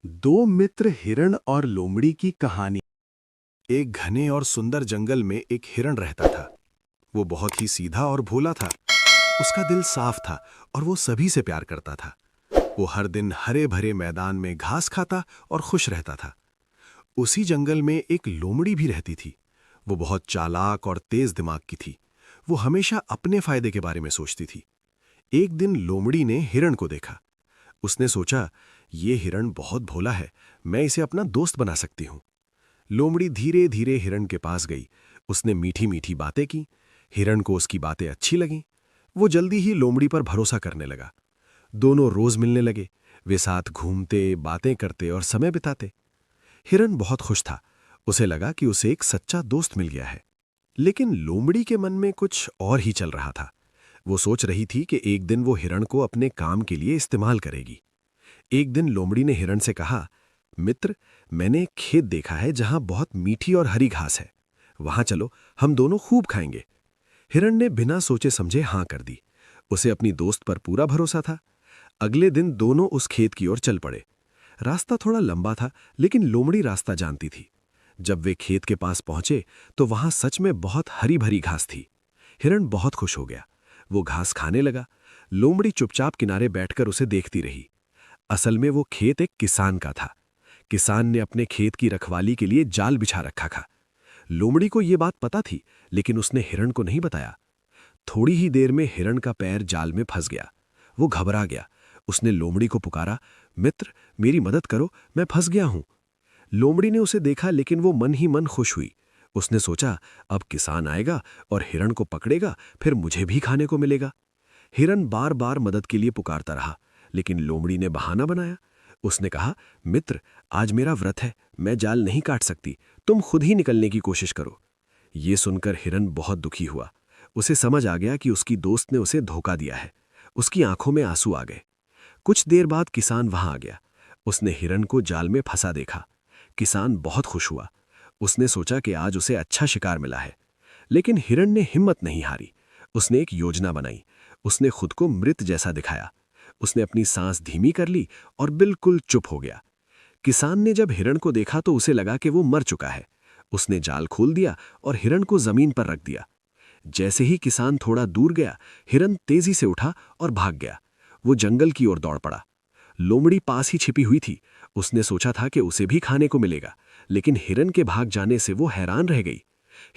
दो मित्र हिरण और लोमड़ी की कहानी। एक घने और सुंदर जंगल में एक हिरण रहता था। वो बहुत ही सीधा और भोला था। उसका दिल साफ था और वो सभी से प्यार करता था। वो हर दिन हरे भरे मैदान में घास खाता और खुश रहता था। उसी जंगल में एक लोमड़ी भी रहती थी। वो बहुत चालाक और तेज दिमाग की थी। वो हमेशा अपने फायदे के बारे में सोचती थी। एक दिन लोमड़ी ने हिरण को देखा। उसने सोचा, ये हिरण बहुत भोला है, मैं इसे अपना दोस्त बना सकती हूँ। लोमड़ी धीरे धीरे हिरण के पास गई। उसने मीठी मीठी बातें की। हिरण को उसकी बातें अच्छी लगीं। वो जल्दी ही लोमड़ी पर भरोसा करने लगा। दोनों रोज मिलने लगे। वे साथ घूमते, बातें करते और समय बिताते। हिरण बहुत खुश था। उसे लगा कि उसे एक सच्चा दोस्त मिल गया है। लेकिन लोमड़ी के मन में कुछ और ही चल रहा था। वो सोच रही थी कि एक दिन वो हिरण को अपने काम के लिए इस्तेमाल करेगी। एक दिन लोमड़ी ने हिरण से कहा, मित्र, मैंने एक खेत देखा है जहां बहुत मीठी और हरी घास है। वहां चलो, हम दोनों खूब खाएंगे। हिरण ने बिना सोचे समझे हां कर दी। उसे अपनी दोस्त पर पूरा भरोसा था। अगले दिन दोनों उस खेत की ओर चल पड़े। रास्ता थोड़ा लंबा था, लेकिन लोमड़ी रास्ता जानती थी। जब वे खेत के पास पहुंचे तो वहां सच में बहुत हरी भरी घास थी। हिरण बहुत खुश हो गया। वो घास खाने लगा। लोमड़ी चुपचाप किनारे बैठकर उसे देखती रही। असल में वो खेत एक किसान का था। किसान ने अपने खेत की रखवाली के लिए जाल बिछा रखा था। लोमड़ी को ये बात पता थी, लेकिन उसने हिरण को नहीं बताया। थोड़ी ही देर में हिरण का पैर जाल में फंस गया। वो घबरा गया। उसने लोमड़ी को पुकारा, मित्र, मेरी मदद करो, मैं फंस गया हूं। लोमड़ी ने उसे देखा, लेकिन वो मन ही मन खुश हुई। उसने सोचा, अब किसान आएगा और हिरण को पकड़ेगा, फिर मुझे भी खाने को मिलेगा। हिरण बार बार मदद के लिए पुकारता रहा, लेकिन लोमड़ी ने बहाना बनाया। उसने कहा, मित्र, आज मेरा व्रत है, मैं जाल नहीं काट सकती, तुम खुद ही निकलने की कोशिश करो। ये सुनकर हिरण बहुत दुखी हुआ। उसे समझ आ गया कि उसकी दोस्त ने उसे धोखा दिया है। उसकी आंखों में आंसू आ गए। कुछ देर बाद किसान वहां आ गया। उसने हिरण को जाल में फंसा देखा। किसान बहुत खुश हुआ। उसने सोचा कि आज उसे अच्छा शिकार मिला है। लेकिन हिरण ने हिम्मत नहीं हारी। उसने एक योजना बनाई। उसने खुद को मृत जैसा दिखाया। उसने अपनी सांस धीमी कर ली और बिल्कुल चुप हो गया। किसान ने जब हिरण को देखा तो उसे लगा कि वो मर चुका है। उसने जाल खोल दिया और हिरण को जमीन पर रख दिया। जैसे ही किसान थोड़ा दूर गया, हिरण तेजी से उठा और भाग गया। वो जंगल की ओर दौड़ पड़ा। लोमड़ी पास ही छिपी हुई थी। उसने सोचा था कि उसे भी खाने को मिलेगा, लेकिन हिरण के भाग जाने से वो हैरान रह गई।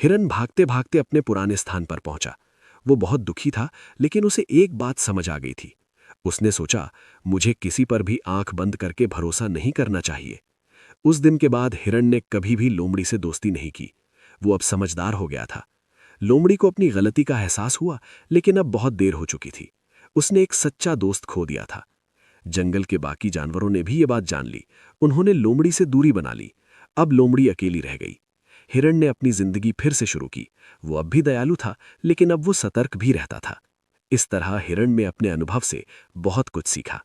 हिरण भागते भागते अपने पुराने स्थान पर पहुंचा। वो बहुत दुखी था, लेकिन उसे एक बात समझ आ गई थी। उसने सोचा, मुझे किसी पर भी आंख बंद करके भरोसा नहीं करना चाहिए। उस दिन के बाद हिरण ने कभी भी लोमड़ी से दोस्ती नहीं की। वो अब समझदार हो गया था। लोमड़ी को अपनी गलती का एहसास हुआ, लेकिन अब बहुत देर हो चुकी थी। उसने एक सच्चा दोस्त खो दिया था। जंगल के बाकी जानवरों ने भी ये बात जान ली। उन्होंने लोमड़ी से दूरी बना ली। अब लोमड़ी अकेली रह गई। हिरण ने अपनी जिंदगी फिर से शुरू की। वो अब भी दयालु था, लेकिन अब वो सतर्क भी रहता था। इस तरह हिरण ने अपने अनुभव से बहुत कुछ सीखा।